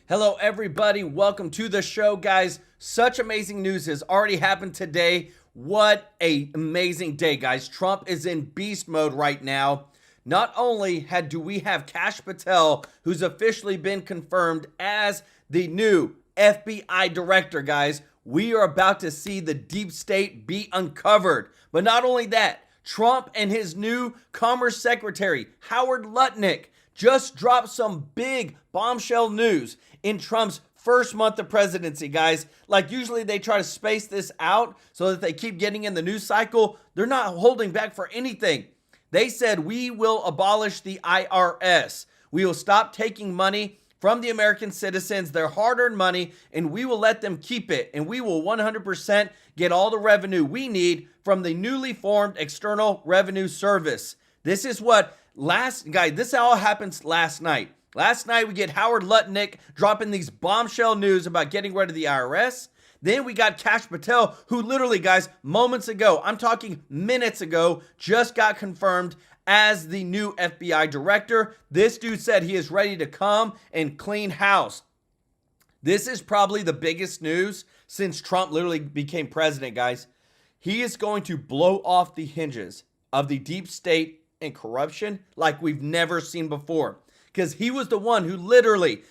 Hello, everybody. Welcome to the show, guys. Such amazing news has already happened today. What an amazing day, guys. Trump is in beast mode right now. Not only do we have Kash Patel, who's officially been confirmed as the new FBI director, guys. We are about to see the deep state be uncovered. But not only that, Trump and his new Commerce Secretary, Howard Lutnick, just dropped some big bombshell news in Trump's first month of presidency, guys. Like, usually they try to space this out so that they keep getting in the news cycle. They're not holding back for anything. They said, we will abolish the IRS. We will stop taking money from the American citizens, their hard-earned money, and we will let them keep it. And we will 100% get all the revenue we need from the newly formed External Revenue Service. This is what this all happens last night. Last night, we get Howard Lutnick dropping these bombshell news about getting rid of the IRS. Then we got Kash Patel, who literally, guys, moments ago, I'm talking minutes ago, just got confirmed as the new FBI director. This dude said he is ready to come and clean house. This is probably the biggest news since Trump literally became president, guys. He is going to blow off the hinges of the deep state and corruption like we've never seen before. Because he was the one who literally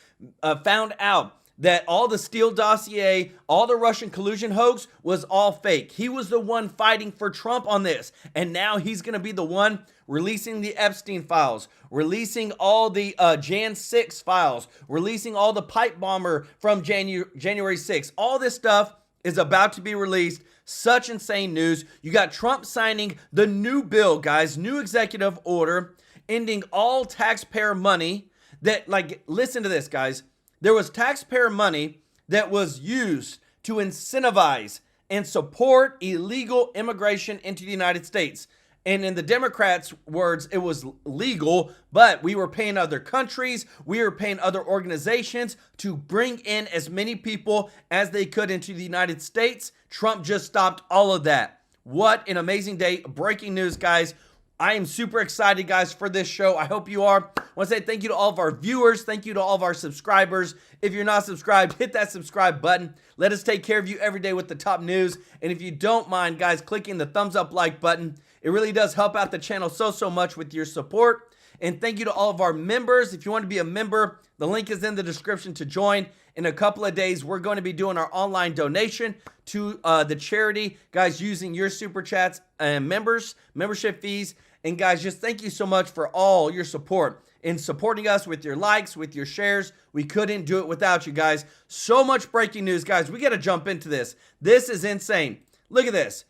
found out that all the Steele dossier, all the Russian collusion hoax was all fake. He was the one fighting for Trump on this. And now he's going to be the one releasing the Epstein files, releasing all the Jan 6 files, releasing all the pipe bomber from January 6th. All this stuff is about to be released. Such insane news. You got Trump signing the new bill, guys, new executive order, ending all taxpayer money that, like, listen to this, guys. There was taxpayer money that was used to incentivize and support illegal immigration into the United States. And in the Democrats' words, it was legal, but we were paying other countries, we were paying other organizations to bring in as many people as they could into the United States. Trump just stopped all of that. What an amazing day. Breaking news, guys. I am super excited, guys, for this show. I hope you are. I want to say thank you to all of our viewers. Thank you to all of our subscribers. If you're not subscribed, hit that subscribe button. Let us take care of you every day with the top news. And if you don't mind, guys, clicking the thumbs up like button, it really does help out the channel so much with your support. And thank you to all of our members. If you want to be a member, the link is in the description to join. In a couple of days, we're going to be doing our online donation to the charity, guys, using your super chats and membership fees. And guys, just thank you so much for all your support in supporting us with your likes, with your shares. We couldn't do it without you guys. So much breaking news, guys. We got to jump into this. This is insane. Look at this.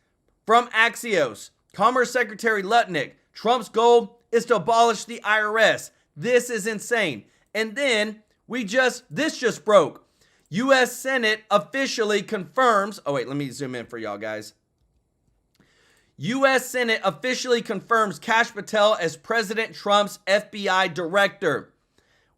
From Axios, Commerce Secretary Lutnick, Trump's goal is to abolish the IRS. This is insane. And then this just broke. U.S. Senate officially confirms. Oh, wait, let me zoom in for y'all, guys. U.S. Senate officially confirms Kash Patel as President Trump's FBI director.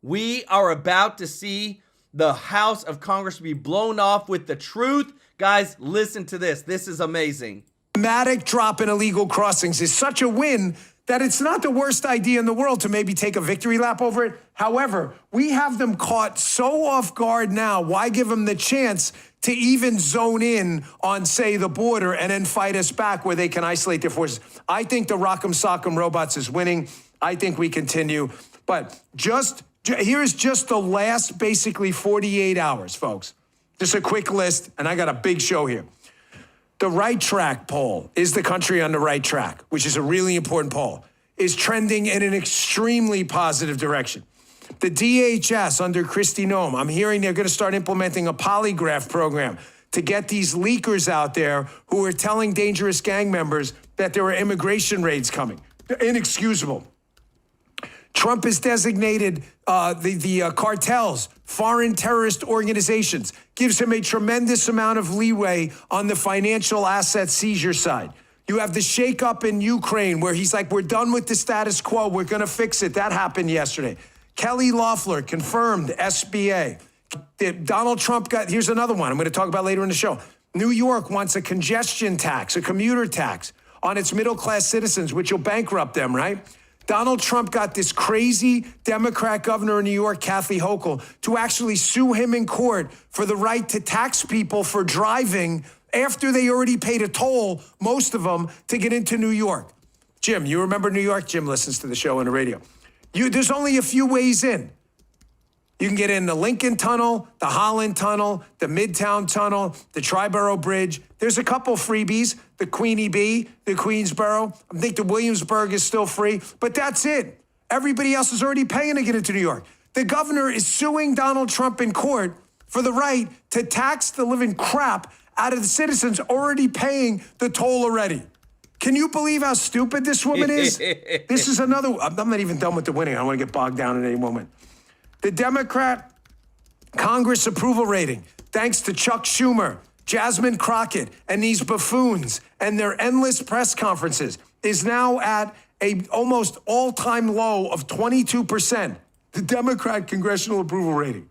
We are about to see the House of Congress be blown off with the truth. Guys, listen to this. This is amazing. Dramatic drop in illegal crossings is such a win that it's not the worst idea in the world to maybe take a victory lap over it. However, we have them caught so off guard now. Why give them the chance to even zone in on, say, the border and then fight us back where they can isolate their forces? I think the Rock'em Sock'em Robots is winning. I think we continue. But here's just the last basically 48 hours, folks. Just a quick list, and I got a big show here. The Right Track poll, is the country on the right track, which is a really important poll, is trending in an extremely positive direction. The DHS under Kristi Noem, I'm hearing they're going to start implementing a polygraph program to get these leakers out there who are telling dangerous gang members that there are immigration raids coming. Inexcusable. Trump has designated the cartels foreign terrorist organizations, gives him a tremendous amount of leeway on the financial asset seizure side. You have the shakeup in Ukraine where he's like, we're done with the status quo. We're going to fix it. That happened yesterday. Kelly Loeffler confirmed SBA. Donald Trump here's another one I'm going to talk about later in the show. New York wants a congestion tax, a commuter tax on its middle-class citizens, which will bankrupt them, right? Donald Trump got this crazy Democrat governor in New York, Kathy Hochul, to actually sue him in court for the right to tax people for driving after they already paid a toll, most of them, to get into New York. Jim, you remember New York? Jim listens to the show on the radio. There's only a few ways in. You can get in the Lincoln Tunnel, the Holland Tunnel, the Midtown Tunnel, the Triborough Bridge. There's a couple freebies, the Queenie Bee, the Queensboro. I think the Williamsburg is still free, but that's it. Everybody else is already paying to get into New York. The governor is suing Donald Trump in court for the right to tax the living crap out of the citizens already paying the toll already. Can you believe how stupid this woman is? This is another, I'm not even done with the winning. I don't want to get bogged down at any moment. The Democrat Congress approval rating, thanks to Chuck Schumer, Jasmine Crockett, and these buffoons and their endless press conferences, is now at a almost all-time low of 22%. The Democrat congressional approval rating.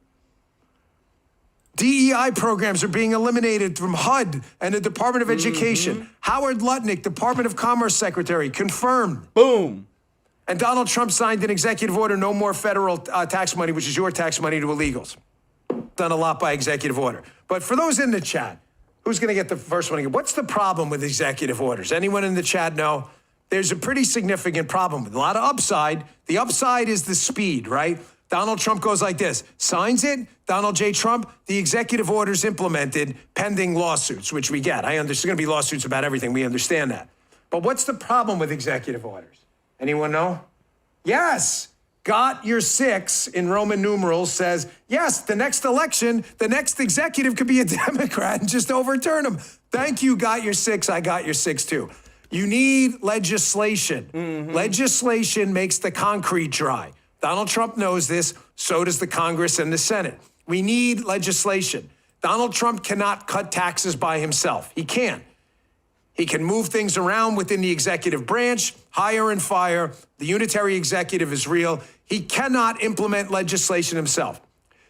DEI programs are being eliminated from HUD and the Department of Education. Howard Lutnick, Department of Commerce Secretary, confirmed. Boom. And Donald Trump signed an executive order, no more federal tax money, which is your tax money, to illegals. Done a lot by executive order. But for those in the chat, who's going to get the first one again? What's the problem with executive orders? Anyone in the chat know? There's a pretty significant problem with a lot of upside. The upside is the speed, right? Donald Trump goes like this, signs it, Donald J. Trump, the executive orders implemented pending lawsuits, which we get. There's going to be lawsuits about everything. We understand that. But what's the problem with executive orders? Anyone know? Yes. Got your 6 in Roman numerals says, yes, the next election, the next executive could be a Democrat and just overturn them. Thank you, got your 6. I got your 6 too. You need legislation. Legislation makes the concrete dry. Donald Trump knows this. So does the Congress and the Senate. We need legislation. Donald Trump cannot cut taxes by himself. He can't. He can move things around within the executive branch, hire and fire. The unitary executive is real. He cannot implement legislation himself.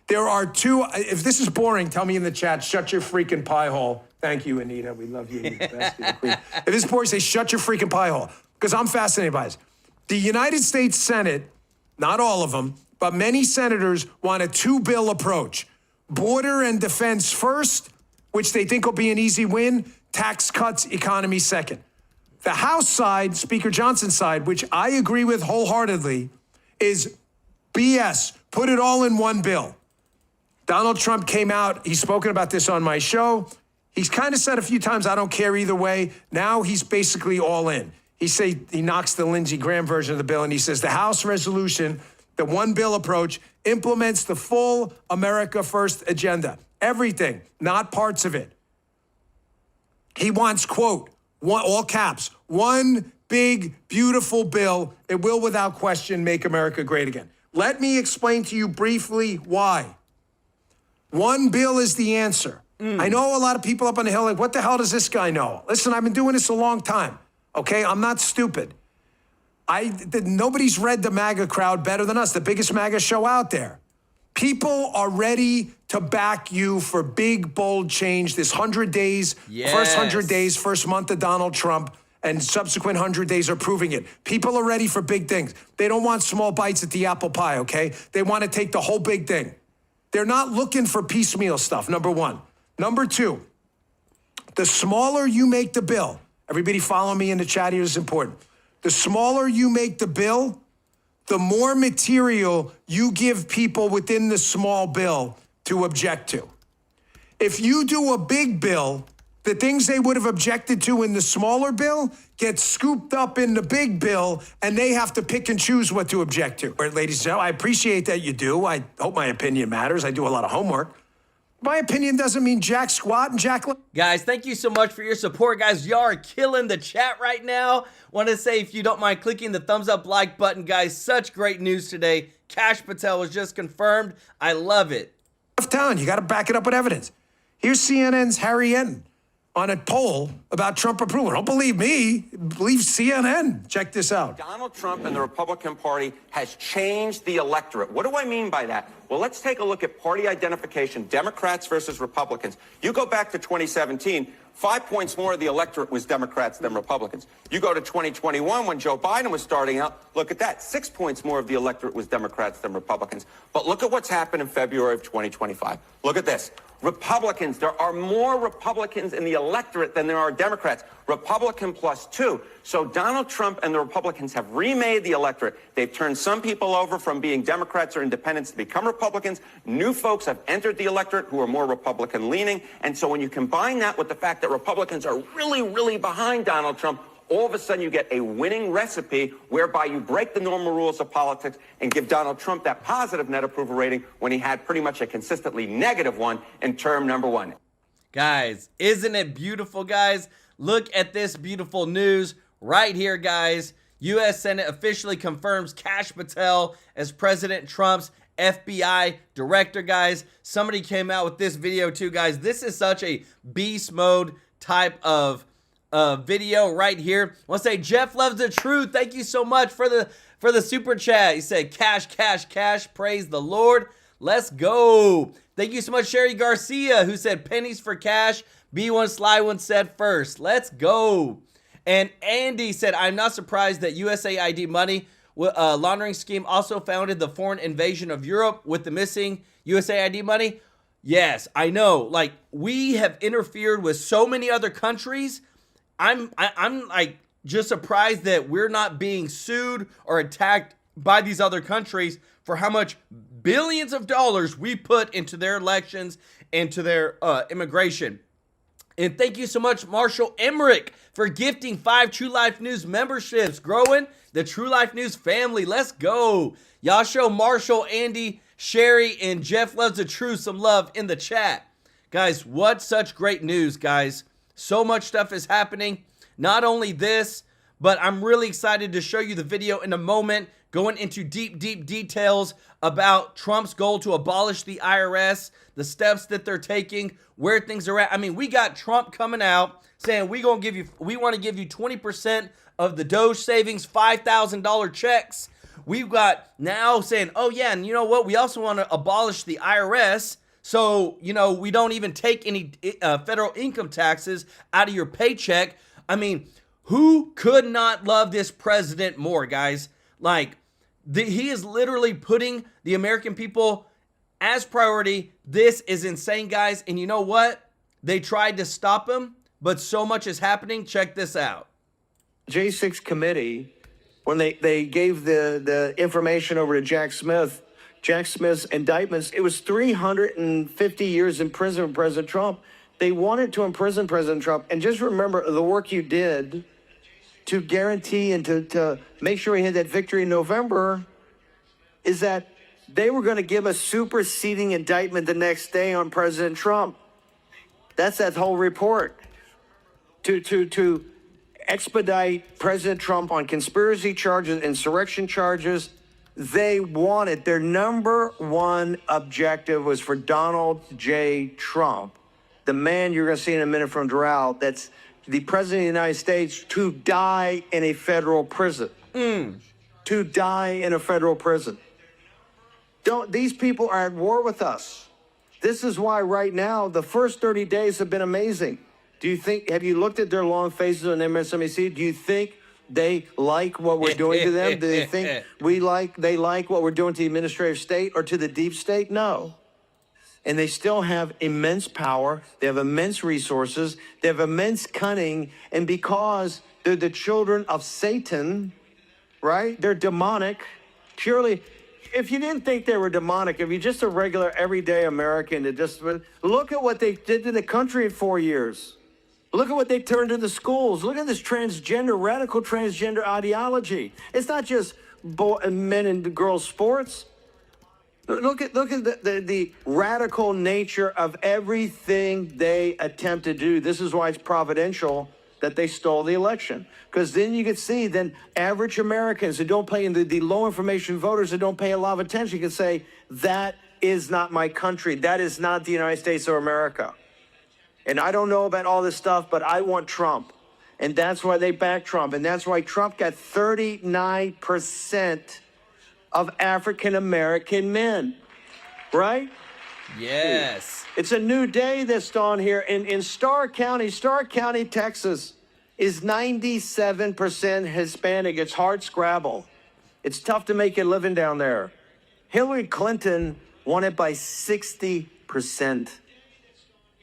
There are 2, if this is boring, tell me in the chat, shut your freaking pie hole. Thank you, Anita. We love you. You're the best. You're the queen. If this is boring, say shut your freaking pie hole, because I'm fascinated by this. The United States Senate, not all of them, but many senators want a 2-bill approach. Border and defense first, which they think will be an easy win. Tax cuts, economy second. The House side, Speaker Johnson's side, which I agree with wholeheartedly, is BS. Put it all in one bill. Donald Trump came out. He's spoken about this on my show. He's kind of said a few times, I don't care either way. Now he's basically all in. He knocks the Lindsey Graham version of the bill, and he says the House resolution, the one bill approach, implements the full America First agenda. Everything, not parts of it. He wants, quote, all caps, one big, beautiful bill. It will, without question, make America great again. Let me explain to you briefly why. One bill is the answer. I know a lot of people up on the Hill like, what the hell does this guy know? Listen, I've been doing this a long time, okay? I'm not stupid. Nobody's read the MAGA crowd better than us, the biggest MAGA show out there. People are ready to back you for big, bold change. This 100 days, first 100 days, first month of Donald Trump, and subsequent 100 days are proving it. People are ready for big things. They don't want small bites at the apple pie, okay? They want to take the whole big thing. They're not looking for piecemeal stuff, number one. Number two, the smaller you make the bill, everybody follow me in the chat here, this is important. The smaller you make the bill, the more material you give people within the small bill to object to. If you do a big bill, the things they would have objected to in the smaller bill get scooped up in the big bill, and they have to pick and choose what to object to. Ladies and gentlemen, I appreciate that you do. I hope my opinion matters. I do a lot of homework. My opinion doesn't mean jack squat and jack... Guys, thank you so much for your support. Guys, y'all are killing the chat right now. Want to say, if you don't mind clicking the thumbs up like button, guys, such great news today. Kash Patel was just confirmed. I love it. Town, you got to back it up with evidence. Here's CNN's Harry Enton on a poll about Trump approval. Don't believe me, believe CNN. Check this out. Donald Trump and the Republican Party has changed the electorate. What do I mean by that? Well, let's take a look at party identification, Democrats versus Republicans. You go back to 2017, 5 points more of the electorate was Democrats than Republicans. You go to 2021 when Joe Biden was starting out, look at that. 6 points more of the electorate was Democrats than Republicans. But look at what's happened in February of 2025. Look at this. Republicans, there are more Republicans in the electorate than there are Democrats. Republican +2. So Donald Trump and the Republicans have remade the electorate. They've turned some people over from being Democrats or independents to become Republicans. New folks have entered the electorate who are more Republican leaning. And so when you combine that with the fact that Republicans are really, really behind Donald Trump, all of a sudden you get a winning recipe whereby you break the normal rules of politics and give Donald Trump that positive net approval rating when he had pretty much a consistently negative one in term number 1. Guys, isn't it beautiful, guys? Look at this beautiful news right here, guys. U.S. Senate officially confirms Kash Patel as President Trump's FBI director, guys. Somebody came out with this video too, guys. This is such a beast mode type of video right here. I want to say Jeff loves the truth. Thank you so much for the super chat. He said cash, cash, cash. Praise the Lord. Let's go. Thank you so much, Sherry Garcia, who said pennies for cash. B1 Sly One said first. Let's go. And Andy said, I'm not surprised that USAID money laundering scheme also founded the foreign invasion of Europe with the missing USAID money. Yes, I know. Like, we have interfered with so many other countries. I'm like just surprised that we're not being sued or attacked by these other countries for how much billions of dollars we put into their elections and to their immigration. And thank you so much, Marshall Emmerich, for gifting 5 True Life News memberships. Growing the True Life News family. Let's go. Y'all show Marshall, Andy, Sherry, and Jeff Loves the Truth some love in the chat. Guys, what such great news, guys. So much stuff is happening. Not only this, but I'm really excited to show you the video in a moment, going into deep, deep details about Trump's goal to abolish the IRS, the steps that they're taking, where things are at. I mean, we got Trump coming out saying we want to give you 20% of the Doge savings, $5,000 checks. We've got now saying, oh yeah, and you know what? We also want to abolish the IRS. So, you know, we don't even take any federal income taxes out of your paycheck. I mean, who could not love this president more, guys? Like, he is literally putting the American people as priority. This is insane, guys. And you know what? They tried to stop him, but so much is happening. Check this out. J6 committee, when they gave the information over to Jack Smith's indictments, it was 350 years in prison for President Trump. They wanted to imprison President Trump. And just remember the work you did to guarantee and to make sure he had that victory in November is that they were going to give a superseding indictment the next day on President Trump. That's that whole report. To expedite President Trump on conspiracy charges, insurrection charges. They wanted, their number one objective was for Donald J. Trump, the man you're going to see in a minute from Doral, that's the president of the United States, to die in a federal prison. To die in a federal prison. These people are at war with us. This is why right now, the first 30 days have been amazing. Have you looked at their long faces on MSNBC? Do you think they like what we're doing to them? Do they think they like what we're doing to the administrative state or to the deep state? No. And they still have immense power. They have immense resources. They have immense cunning. And because they're the children of Satan, right? They're demonic. Surely, if you didn't think they were demonic, if you're just a regular, everyday American, look at what they did to the country in 4 years. Look at what they turned to the schools. Look at this radical transgender ideology. It's not just men and girls sports. Look at the radical nature of everything they attempt to do. This is why it's providential that they stole the election. Because then you can see, then average Americans who don't pay, the low information voters who don't pay a lot of attention can say, that is not my country. That is not the United States of America. And I don't know about all this stuff, but I want Trump. And that's why they back Trump. And that's why Trump got 39% of African-American men, right? Yes. It's a new day that's dawned here. In Starr County, Texas is 97% Hispanic. It's hard scrabble. It's tough to make a living down there. Hillary Clinton won it by 60%.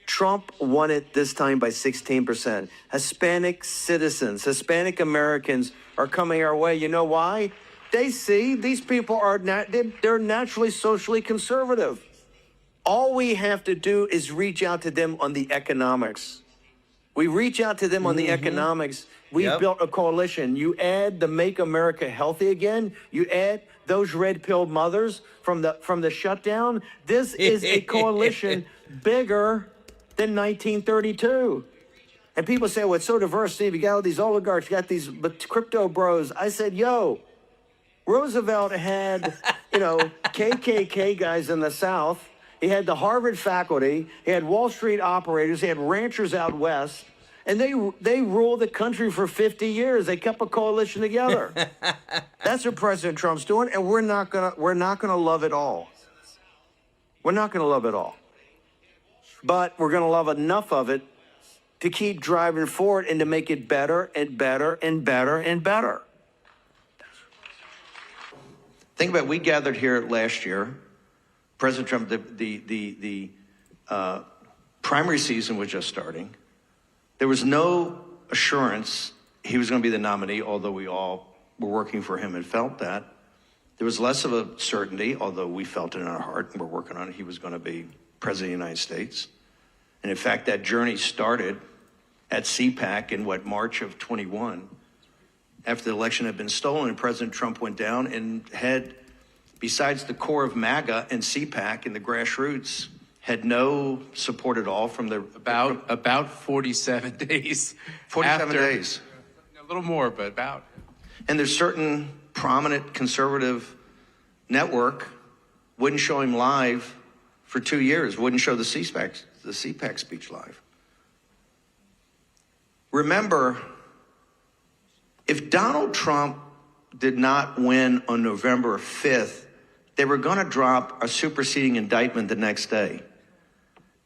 Trump won it this time by 16%. Hispanic citizens, Hispanic Americans are coming our way. You know why? They see these people are they're naturally socially conservative. All we have to do is reach out to them on the economics. We reach out to them on the economics. We've built a coalition. You add the Make America Healthy Again. You add those red-pilled mothers from the shutdown. This is a coalition bigger than 1932. And people say, well, it's so diverse, Steve. You got all these oligarchs, you got these crypto bros. I said, yo, Roosevelt had, KKK guys in the South. He had the Harvard faculty. He had Wall Street operators. He had ranchers out west. And they ruled the country for 50 years. They kept a coalition together. That's what President Trump's doing, and we're not gonna love it all. We're not gonna love it all. But we're gonna love enough of it to keep driving forward and to make it better and better and better and better. Think about it, we gathered here last year. President Trump, the primary season was just starting. There was no assurance he was going to be the nominee, although we all were working for him and felt that. There was less of a certainty, although we felt it in our heart and we're working on it, he was going to be president of the United States. And in fact, that journey started at CPAC in March of 21, after the election had been stolen and President Trump went down and had, besides the core of MAGA and CPAC and the grassroots, had no support at all from the... About 47 days. 47 days. A little more, but about. And there's certain prominent conservative network wouldn't show him live for 2 years, wouldn't show the CPAC speech live. Remember, if Donald Trump did not win on November 5th, they were going to drop a superseding indictment the next day.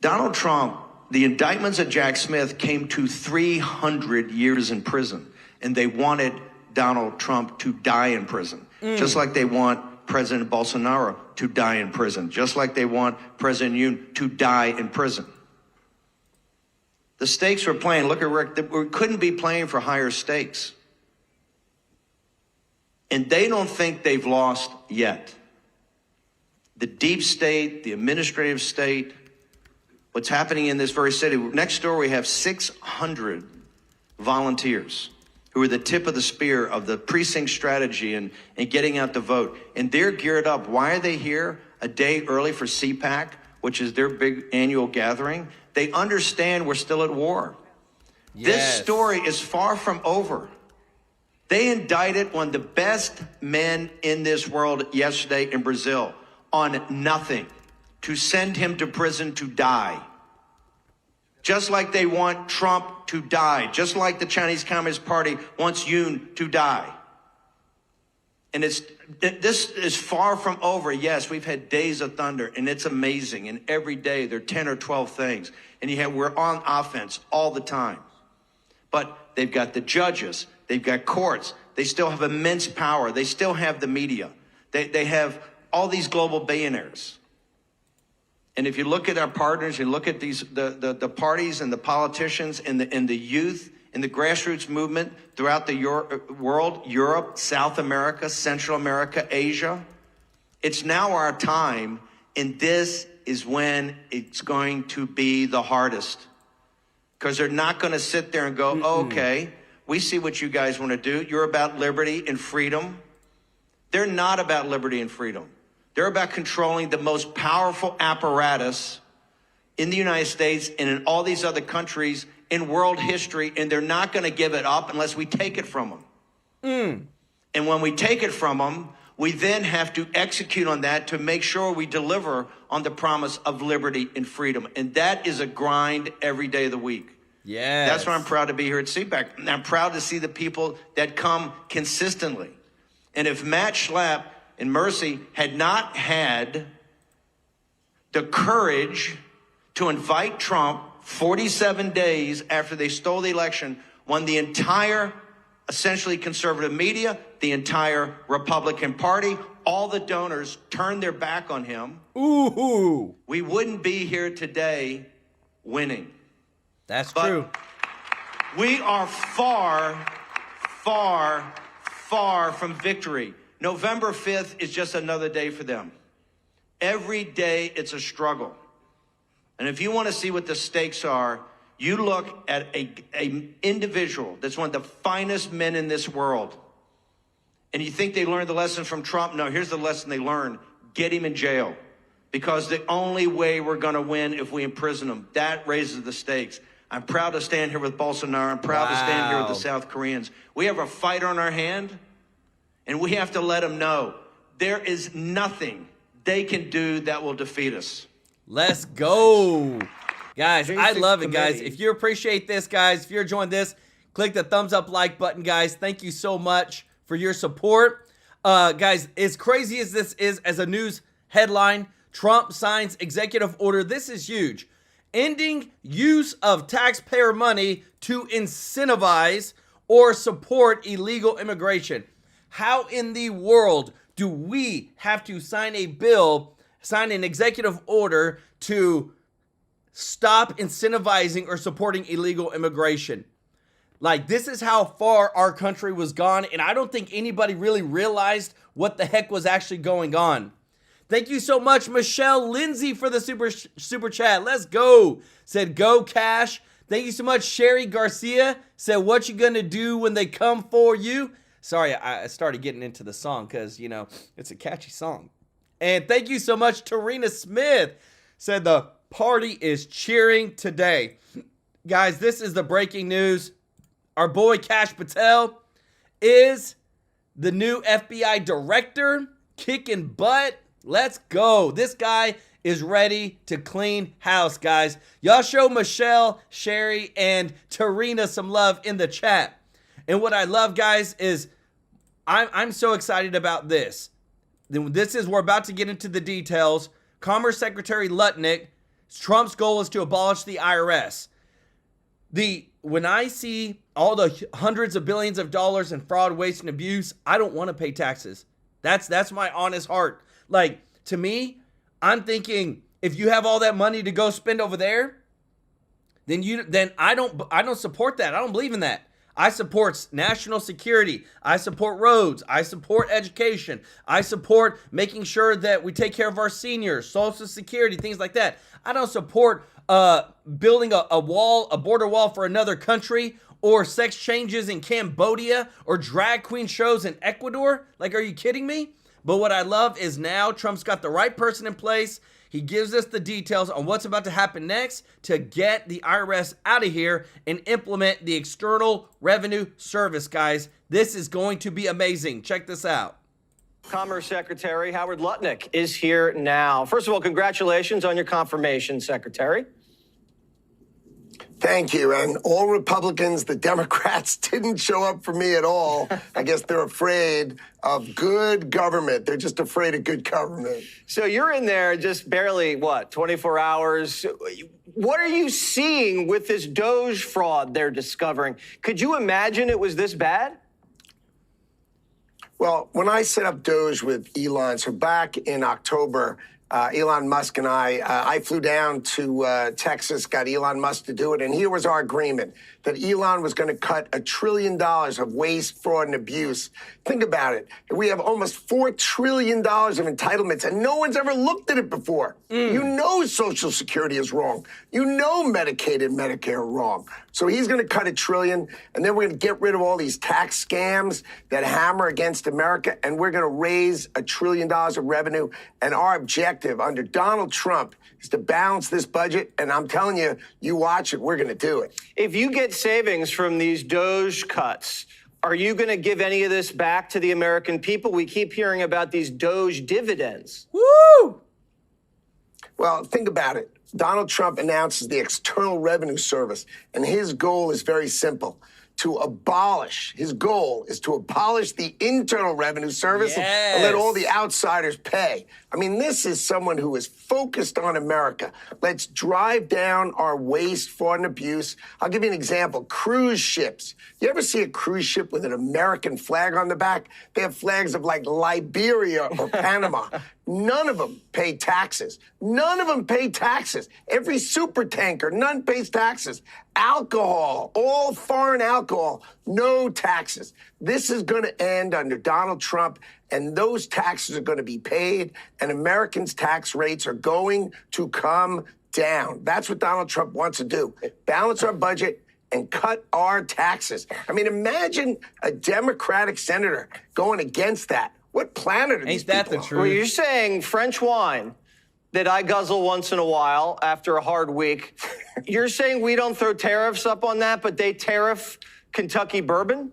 Donald Trump, the indictments of Jack Smith came to 300 years in prison, and they wanted Donald Trump to die in prison, just like they want President Bolsonaro to die in prison, just like they want President Yoon to die in prison. The stakes we're playing, look at Rick, we couldn't be playing for higher stakes. And they don't think they've lost yet. The deep state, the administrative state, what's happening in this very city. Next door, we have 600 volunteers who are the tip of the spear of the precinct strategy and getting out the vote. And they're geared up. Why are they here a day early for CPAC, which is their big annual gathering? They understand we're still at war. Yes. This story is far from over. They indicted one of the best men in this world yesterday in Brazil on nothing, to send him to prison to die. Just like they want Trump to die, just like the Chinese Communist Party wants Yoon to die. And this is far from over. Yes, we've had days of thunder, and it's amazing. And every day there are 10 or 12 things. And we're on offense all the time. But they've got the judges, they've got courts, they still have immense power, they still have the media, they have all these global billionaires. And if you look at our partners, you look at the parties and the politicians and the youth and the grassroots movement throughout the world, Europe, South America, Central America, Asia, it's now our time, and this is when it's going to be the hardest. Because they're not going to sit there and go, okay, we see what you guys want to do. You're about liberty and freedom. They're not about liberty and freedom. They're about controlling the most powerful apparatus in the United States and in all these other countries in world history, and they're not going to give it up unless we take it from them. And when we take it from them, we then have to execute on that to make sure we deliver on the promise of liberty and freedom. And that is a grind every day of the week. Yes. That's why I'm proud to be here at CPAC. And I'm proud to see the people that come consistently. And if Matt Schlapp and Mercy had not had the courage to invite Trump 47 days after they stole the election, when the entire essentially conservative media, the entire Republican Party, all the donors turned their back on him. Ooh. We wouldn't be here today winning. That's But true. we are far, far, far from victory. November 5th is just another day for them. Every day it's a struggle. And if you want to see what the stakes are, you look at a individual that's one of the finest men in this world, and you think they learned the lesson from Trump? No, here's the lesson they learned. Get him in jail. Because the only way we're going to win if we imprison him. That raises the stakes. I'm proud to stand here with Bolsonaro. I'm proud to stand here with the South Koreans. We have a fight on our hand, and we have to let them know there is nothing they can do that will defeat us. Let's go. Guys, I J6 love it, guys. committee. If you appreciate this, guys, if you're enjoying this, click the thumbs up like button, guys. Thank you so much for your support. Guys, as crazy as this is as a news headline, Trump signs executive order. This is huge. Ending use of taxpayer money to incentivize or support illegal immigration. How in the world do we have to sign a bill, sign an executive order to stop incentivizing or supporting illegal immigration? Like, this is how far our country was gone, and I don't think anybody really realized what the heck was actually going on. Thank you so much, Michelle Lindsay, for the super chat. Let's go. Said, go Cash. Thank you so much, Sherry Garcia. Said, what you gonna do when they come for you? Sorry, I started getting into the song because, you know, it's a catchy song. And thank you so much, Tarina Smith. Said, the party is cheering today. Guys, this is the breaking news. Our boy Kash Patel is the new FBI director, kicking butt. Let's go. This guy is ready to clean house, guys. Y'all show Michelle, Sherry, and Tarina some love in the chat. And what I love, guys, is I'm so excited about this. We're about to get into the details. Commerce Secretary Lutnick, Trump's goal is to abolish the IRS. When I see all the hundreds of billions of dollars in fraud, waste, and abuse, I don't want to pay taxes. That's my honest heart. Like, to me, I'm thinking, if you have all that money to go spend over there, then I don't support that. I don't believe in that. I support national security. I support roads. I support education. I support making sure that we take care of our seniors, Social Security, things like that. I don't support building a border wall for another country, or sex changes in Cambodia, or drag queen shows in Ecuador. Like, are you kidding me? But what I love is now Trump's got the right person in place. He gives us the details on what's about to happen next to get the IRS out of here and implement the External Revenue Service, guys. This is going to be amazing. Check this out. Commerce Secretary Howard Lutnick is here now. First of all, congratulations on your confirmation, Secretary. Thank you. And all Republicans, the Democrats, didn't show up for me at all. I guess they're afraid of good government. They're just afraid of good government. So you're in there just barely, 24 hours. What are you seeing with this doge fraud they're discovering? Could you imagine it was this bad? Well, when I set up Doge with Elon, so back in October, Elon Musk and I flew down to Texas, got Elon Musk to do it, and here was our agreement, that Elon was going to cut $1 trillion of waste, fraud, and abuse. Think about it. We have almost $4 trillion of entitlements, and no one's ever looked at it before. You know Social Security is wrong. You know Medicaid and Medicare are wrong. So he's going to cut $1 trillion, and then we're going to get rid of all these tax scams that hammer against America, and we're going to raise $1 trillion of revenue. And our objective under Donald Trump is to balance this budget, and I'm telling you, you watch it, we're going to do it. If you get savings from these doge cuts, are you going to give any of this back to the American people? We keep hearing about these doge dividends. Woo! Well, think about it. Donald Trump announces the External Revenue Service, and his goal is very simple, to abolish, his goal is to abolish the Internal Revenue Service and let all the outsiders pay. I mean, this is someone who is focused on America. Let's drive down our waste, fraud, and abuse. I'll give you an example. Cruise ships. You ever see a cruise ship with an American flag on the back? They have flags of like Liberia or Panama. None of them pay taxes. None of them pay taxes. Every super tanker, none pays taxes. Alcohol, all foreign alcohol, no taxes. This is going to end under Donald Trump, and those taxes are going to be paid, and Americans' tax rates are going to come down. That's what Donald Trump wants to do. Balance our budget and cut our taxes. I mean, imagine a Democratic senator going against that. What planet are these Ain't that people the on? truth? Well, you're saying French wine that I guzzle once in a while after a hard week. You're saying we don't throw tariffs up on that, but they tariff Kentucky bourbon?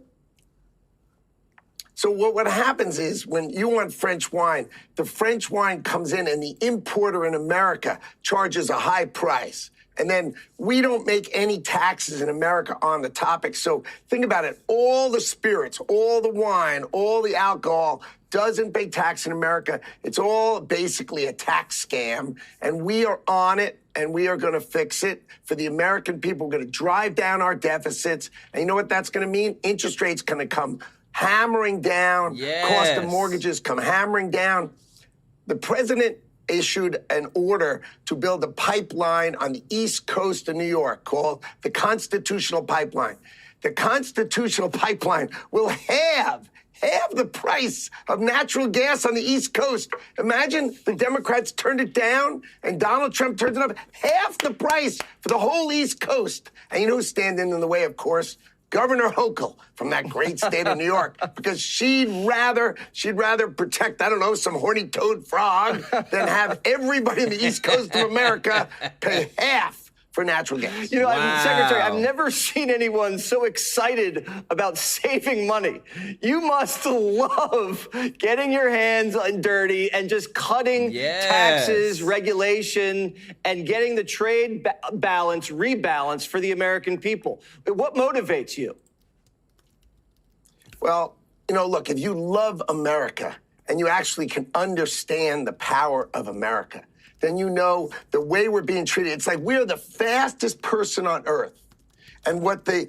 So what happens is when you want French wine, the French wine comes in and the importer in America charges a high price. And then we don't make any taxes in America on the topic. So think about it. All the spirits, all the wine, all the alcohol doesn't pay tax in America. It's all basically a tax scam. And we are on it, and we are going to fix it for the American people. We're going to drive down our deficits. And you know what that's going to mean? Interest rates going to come hammering down. Cost of mortgages come hammering down. The president issued an order to build a pipeline on the east coast of New York called the Constitutional Pipeline. The Constitutional Pipeline will halve the price of natural gas on the East Coast. Imagine the Democrats turned it down and Donald Trump turns it up. Half the price for the whole East Coast. And you know who's standing in the way, of course? Governor Hochul from that great state of New York, because she'd rather protect, I don't know, some horny toad frog than have everybody in the East Coast of America pay half for natural gas. You know, Secretary, I've never seen anyone so excited about saving money. You must love getting your hands dirty and just cutting taxes, regulation, and getting the trade balance rebalanced for the American people. What motivates you? Well, you know, look, if you love America and you actually can understand the power of America, then you know the way we're being treated. It's like we're the fastest person on earth. And what the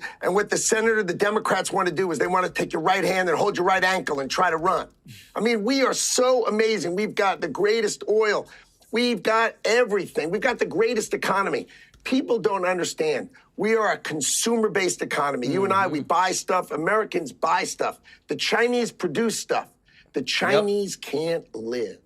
senator, the Democrats want to do is they want to take your right hand and hold your right ankle and try to run. I mean, we are so amazing. We've got the greatest oil. We've got everything. We've got the greatest economy. People don't understand. We are a consumer-based economy. You and I, we buy stuff. Americans buy stuff. The Chinese produce stuff. The Chinese can't live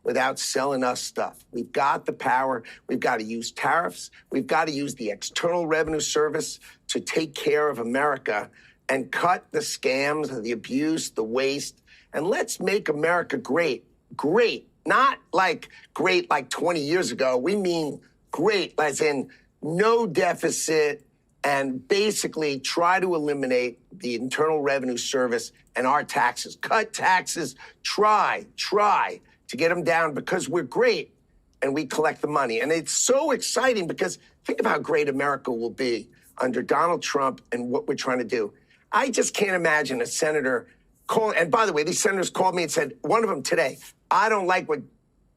without selling us stuff. We've got the power. We've got to use tariffs. We've got to use the External Revenue Service to take care of America and cut the scams, the abuse, the waste. And let's make America great. Great. Not like great like 20 years ago. We mean great as in no deficit, and basically try to eliminate the Internal Revenue Service and our taxes. Cut taxes. Try to get them down, because we're great and we collect the money. And it's so exciting because think of how great America will be under Donald Trump and what we're trying to do. I just can't imagine a senator call. And by the way, these senators called me and said, one of them today, I don't like what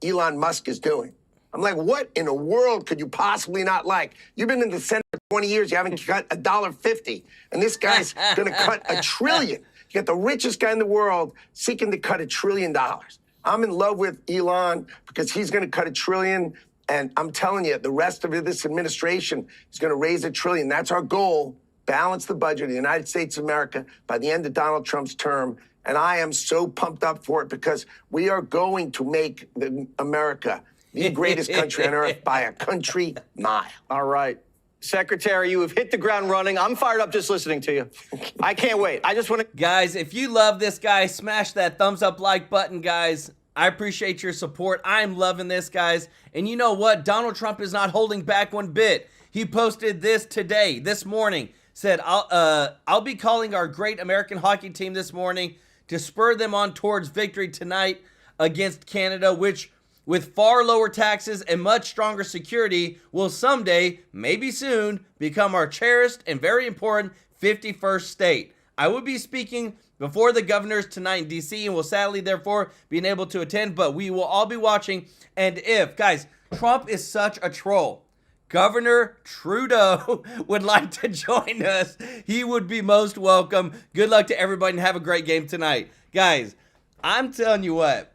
Elon Musk is doing. I'm like, what in the world could you possibly not like? You've been in the Senate for 20 years. You haven't cut $1.50. And this guy's going to cut $1 trillion. You got the richest guy in the world seeking to cut $1 trillion. I'm in love with Elon because he's going to cut $1 trillion. And I'm telling you, the rest of this administration is going to raise $1 trillion. That's our goal. Balance the budget of the United States of America by the end of Donald Trump's term. And I am so pumped up for it because we are going to make America the greatest country on earth by a country mile. All right. Secretary, you have hit the ground running. I'm fired up just listening to you. I can't wait. I just want to... Guys, if you love this guy, smash that thumbs up like button, guys. I appreciate your support. I'm loving this, guys. And you know what? Donald Trump is not holding back one bit. He posted this today, this morning. Said, I'll be calling our great American hockey team this morning to spur them on towards victory tonight against Canada, which, with far lower taxes and much stronger security, will someday, maybe soon, become our cherished and very important 51st state. I will be speaking before the governors tonight in D.C. and will sadly, therefore, be unable to attend, but we will all be watching. And if, guys, Trump is such a troll, Governor Trudeau would like to join us, he would be most welcome. Good luck to everybody and have a great game tonight. Guys, I'm telling you what,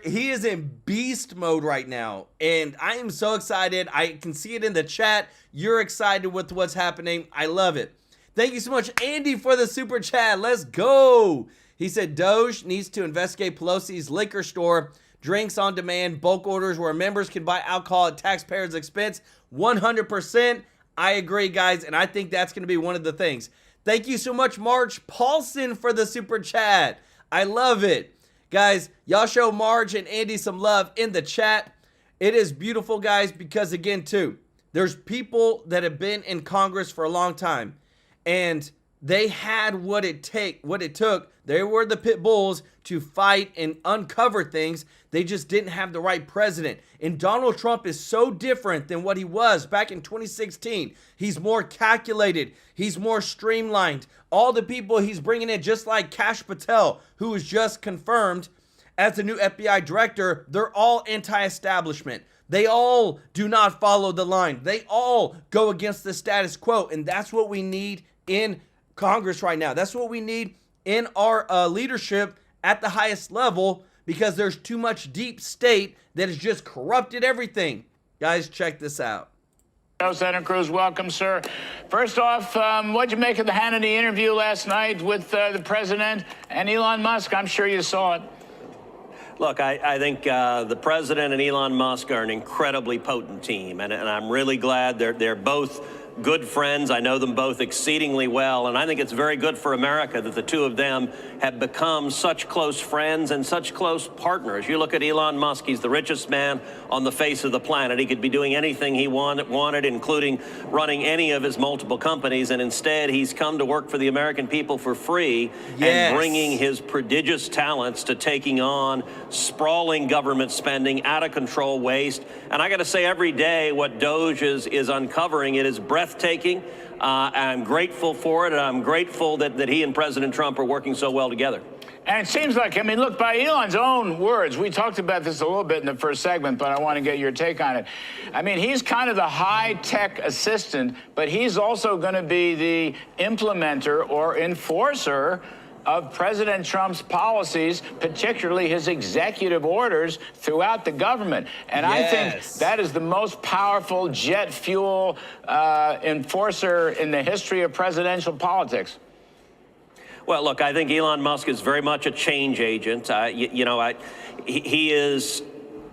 he is in beast mode right now, and I am so excited. I can see it in the chat. You're excited with what's happening. I love it. Thank you so much, Andy, for the super chat. Let's go. He said Doge needs to investigate Pelosi's liquor store, drinks on demand, bulk orders where members can buy alcohol at taxpayers' expense. 100%. I agree, guys, and I think that's going to be one of the things. Thank you so much, Marge Paulson, for the super chat. I love it. Guys, y'all show Marge and Andy some love in the chat. It is beautiful, guys, because, again, too, there's people that have been in Congress for a long time, and they had what it took. They were the pit bulls to fight and uncover things. They just didn't have the right president. And Donald Trump is so different than what he was back in 2016. He's more calculated. He's more streamlined. All the people he's bringing in, just like Kash Patel, who was just confirmed as the new FBI director, they're all anti-establishment. They all do not follow the line. They all go against the status quo. And that's what we need in Congress right now. That's what we need in our leadership at the highest level, because there's too much deep state that has just corrupted everything. Guys, check this out. Senator Cruz, welcome, sir. First off, what'd you make of the Hannity interview last night with the president and Elon Musk? I'm sure you saw it. Look, I think the president and Elon Musk are an incredibly potent team, and I'm really glad they're both good friends. I know them both exceedingly well, and I think it's very good for America that the two of them have become such close friends and such close partners. You look at Elon Musk, he's the richest man on the face of the planet. He could be doing anything he wanted, including running any of his multiple companies, and instead he's come to work for the American people for free and bringing his prodigious talents to taking on sprawling government spending, out of control waste. And I got to say, every day what Doge is uncovering, it is breathtaking. I'm grateful for it, and I'm grateful that he and President Trump are working so well together. And it seems like, I mean, look, by Elon's own words, we talked about this a little bit in the first segment, but I want to get your take on it. I mean, he's kind of the high-tech assistant, but he's also going to be the implementer or enforcer of President Trump's policies, particularly his executive orders throughout the government. And I think that is the most powerful jet fuel enforcer in the history of presidential politics. Well, look, I think Elon Musk is very much a change agent. He is.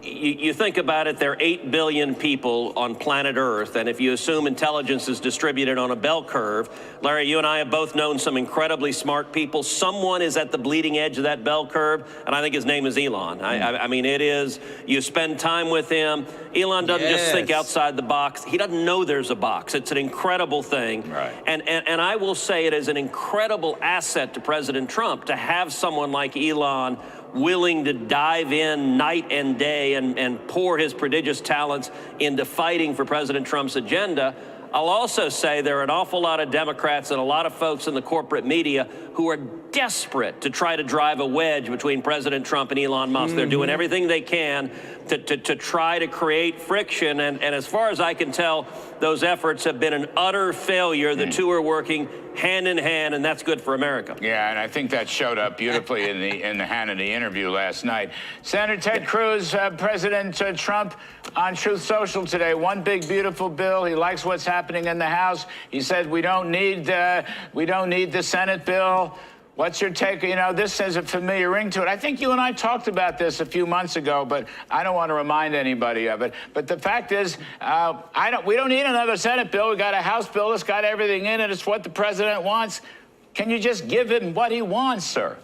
You think about it, there are 8 billion people on planet Earth, and if you assume intelligence is distributed on a bell curve, Larry, you and I have both known some incredibly smart people. Someone is at the bleeding edge of that bell curve, and I think his name is Elon. I mean, it is, you spend time with him. Elon doesn't just think outside the box. He doesn't know there's a box. It's an incredible thing. Right. And I will say it is an incredible asset to President Trump to have someone like Elon willing to dive in night and day and pour his prodigious talents into fighting for President Trump's agenda. I'll also say there are an awful lot of Democrats and a lot of folks in the corporate media who are desperate to try to drive a wedge between President Trump and Elon Musk. They're doing everything they can to try to create friction. And as far as I can tell, those efforts have been an utter failure. The two are working hand in hand, and that's good for America. Yeah, and I think that showed up beautifully in the Hannity interview last night. Senator Ted Cruz, President Trump on Truth Social today. One big, beautiful bill. He likes what's happening in the House. He said we don't need the Senate bill. What's your take? You know, this has a familiar ring to it. I think you and I talked about this a few months ago, but I don't want to remind anybody of it. But the fact is, we don't need another Senate bill. We got a House bill that's got everything in it. It's what the president wants. Can you just give him what he wants, sir?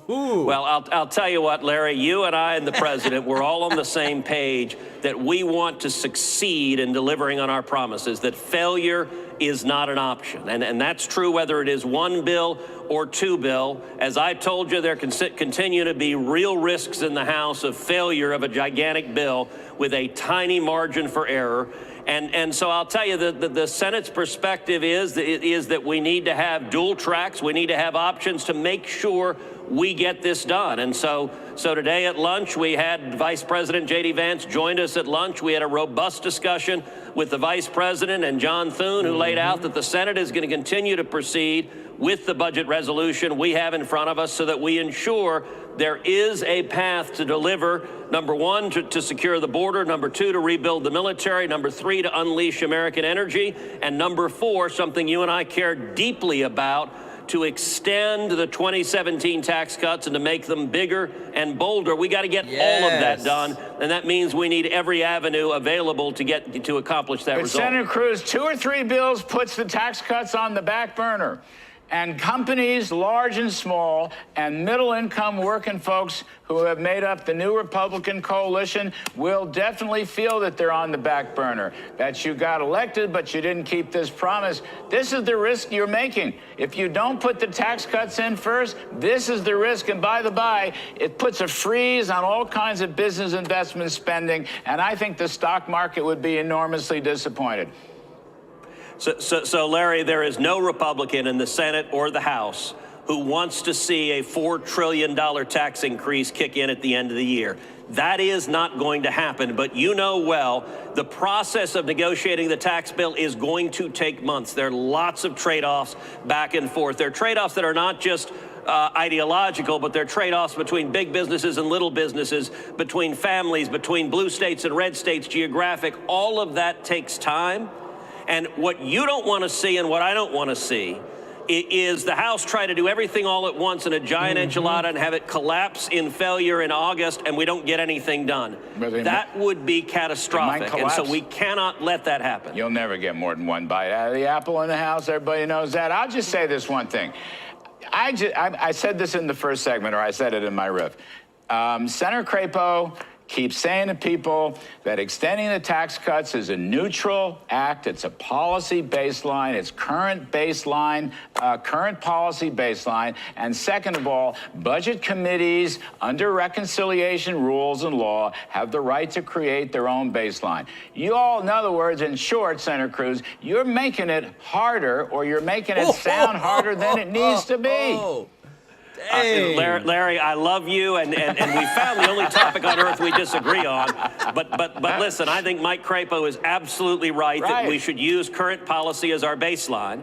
Ooh. Well, I'll tell you what, Larry, you and I and the president, we're all on the same page that we want to succeed in delivering on our promises, that failure is not an option. And that's true whether it is one bill or 2 bill. As I told you, there continue to be real risks in the House of failure of a gigantic bill with a tiny margin for error. And so I'll tell you that the Senate's perspective is that we need to have dual tracks. We need to have options to make sure we get this done. And so today at lunch, we had Vice President JD Vance joined us at lunch. We had a robust discussion with the Vice President and John Thune, who laid out that the Senate is going to continue to proceed with the budget resolution we have in front of us so that we ensure there is a path to deliver, number one, to secure the border, number two, to rebuild the military, number three, to unleash American energy, and number four, something you and I care deeply about, to extend the 2017 tax cuts and to make them bigger and bolder. We got to get all of that done, and that means we need every avenue available to accomplish that result. Senator Cruz, 2 or 3 bills puts the tax cuts on the back burner. And companies, large and small, and middle-income working folks who have made up the new Republican coalition will definitely feel that they're on the back burner, that you got elected, but you didn't keep this promise. This is the risk you're making. If you don't put the tax cuts in first, this is the risk. And by the by, it puts a freeze on all kinds of business investment spending, and I think the stock market would be enormously disappointed. So, Larry, there is no Republican in the Senate or the House who wants to see a $4 trillion tax increase kick in at the end of the year. That is not going to happen. But you know well, the process of negotiating the tax bill is going to take months. There are lots of trade-offs back and forth. There are trade-offs that are not just ideological, but they're trade-offs between big businesses and little businesses, between families, between blue states and red states, geographic. All of that takes time. And what you don't want to see and what I don't want to see is the House try to do everything all at once in a giant enchilada and have it collapse in failure in August and we don't get anything done. That would be catastrophic. And so we cannot let that happen. You'll never get more than one bite out of the apple in the House. Everybody knows that. I'll just say this one thing. I said this in the first segment, or I said it in my riff. Senator Crapo keeps saying to people that extending the tax cuts is a neutral act. It's a policy baseline. It's current baseline, current policy baseline. And second of all, budget committees under reconciliation rules and law have the right to create their own baseline. You all, in other words, in short, Senator Cruz, you're making it harder, or you're making it sound harder than it needs to be. Larry, I love you, and we found the only topic on earth we disagree on. But listen, I think Mike Crapo is absolutely right that we should use current policy as our baseline.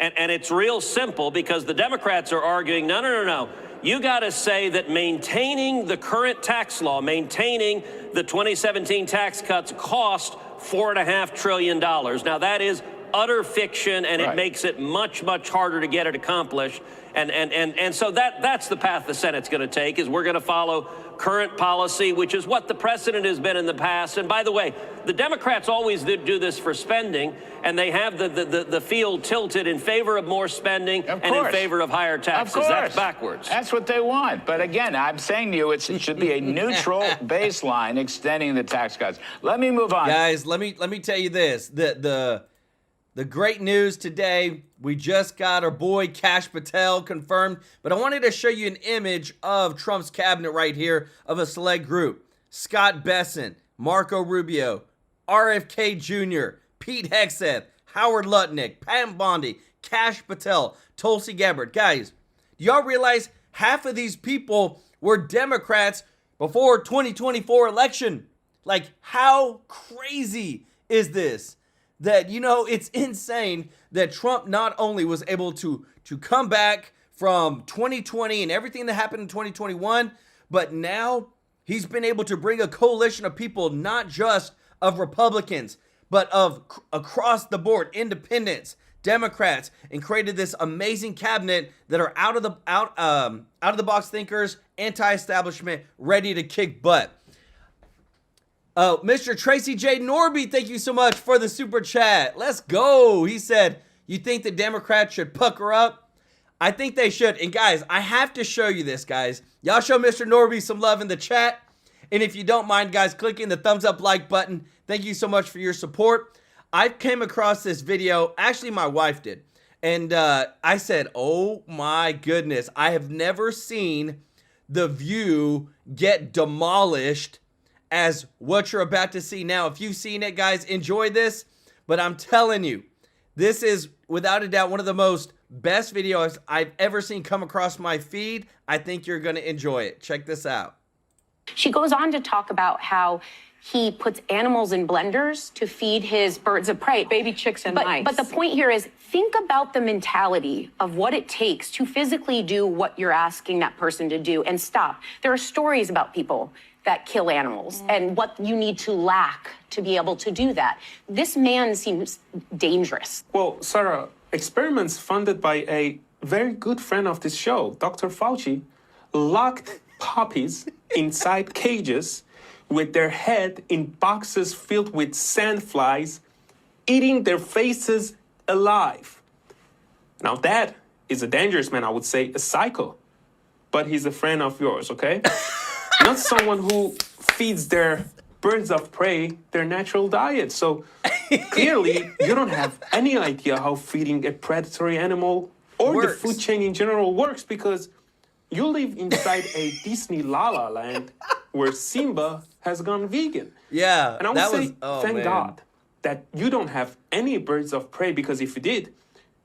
And it's real simple, because the Democrats are arguing, no. You got to say that maintaining the current tax law, maintaining the 2017 tax cuts cost $4.5 trillion. Now, that is utter fiction, and it makes it much, much harder to get it accomplished. And so that's the path the Senate's going to take, is we're going to follow current policy, which is what the precedent has been in the past. And by the way, the Democrats always do this for spending, and they have the field tilted in favor of more spending and in favor of higher taxes. That's backwards. That's what they want. But again, I'm saying to you, it should be a neutral baseline extending the tax cuts. Let me move on. Guys, let me tell you this. The great news today, we just got our boy Kash Patel confirmed, but I wanted to show you an image of Trump's cabinet right here of a select group. Scott Bessent, Marco Rubio, RFK Jr., Pete Hegseth, Howard Lutnick, Pam Bondi, Kash Patel, Tulsi Gabbard. Guys, do y'all realize half of these people were Democrats before 2024 election? Like, how crazy is this? That, you know, it's insane that Trump not only was able to come back from 2020 and everything that happened in 2021, but now he's been able to bring a coalition of people, not just of Republicans, but of across the board, independents, Democrats, and created this amazing cabinet that are out of the box thinkers, anti-establishment, ready to kick butt. Mr. Tracy J. Norby, thank you so much for the super chat. Let's go. He said, you think the Democrats should pucker up? I think they should. And guys, I have to show you this, guys. Y'all show Mr. Norby some love in the chat. And if you don't mind, guys, clicking the thumbs up like button, thank you so much for your support. I came across this video, actually my wife did, And I said, oh my goodness, I have never seen The View get demolished as what you're about to see now. If you've seen it, guys, enjoy this. But I'm telling you, this is without a doubt one of the most best videos I've ever seen come across my feed. I think you're going to enjoy it. Check this out. She goes on to talk about how he puts animals in blenders to feed his birds of prey. Baby chicks and mice. But the point here is, think about the mentality of what it takes to physically do what you're asking that person to do and stop. There are stories about people that kill animals and what you need to lack to be able to do that. This man seems dangerous. Well, Sarah, experiments funded by a very good friend of this show, Dr. Fauci, locked puppies inside cages with their head in boxes filled with sandflies, eating their faces alive. Now that is a dangerous man, I would say, a psycho. But he's a friend of yours, okay? Not someone who feeds their birds of prey their natural diet. So clearly, you don't have any idea how feeding a predatory animal or the food chain in general works, because you live inside a Disney La La Land where Simba has gone vegan. Yeah, and I would say, thank God that you don't have any birds of prey, because if you did,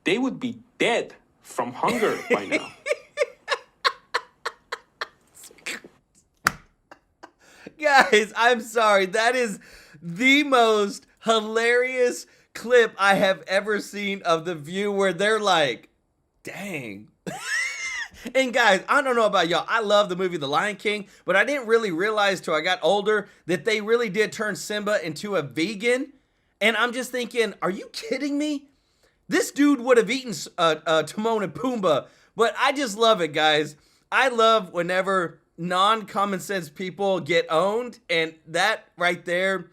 they would be dead from hunger by now. Guys, I'm sorry. That is the most hilarious clip I have ever seen of The View, where they're like, dang. And guys, I don't know about y'all. I love the movie The Lion King, but I didn't really realize till I got older that they really did turn Simba into a vegan. And I'm just thinking, are you kidding me? This dude would have eaten Timon and Pumbaa. But I just love it, guys. I love whenever non-common sense people get owned, and that right there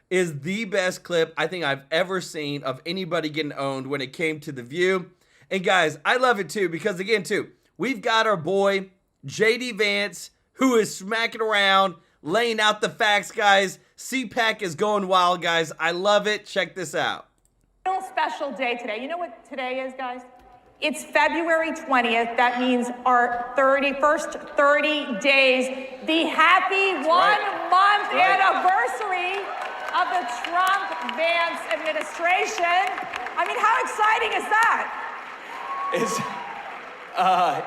is the best clip I think I've ever seen of anybody getting owned when it came to The View. And guys, I love it too, because again too, we've got our boy JD Vance, who is smacking around, laying out the facts, guys. CPAC is going wild, guys. I love it. Check this out. Real special day today. You know what today is, guys? It's February 20th. That means our first 30 days, the happy one-month anniversary of the Trump-Vance administration. I mean, how exciting is that?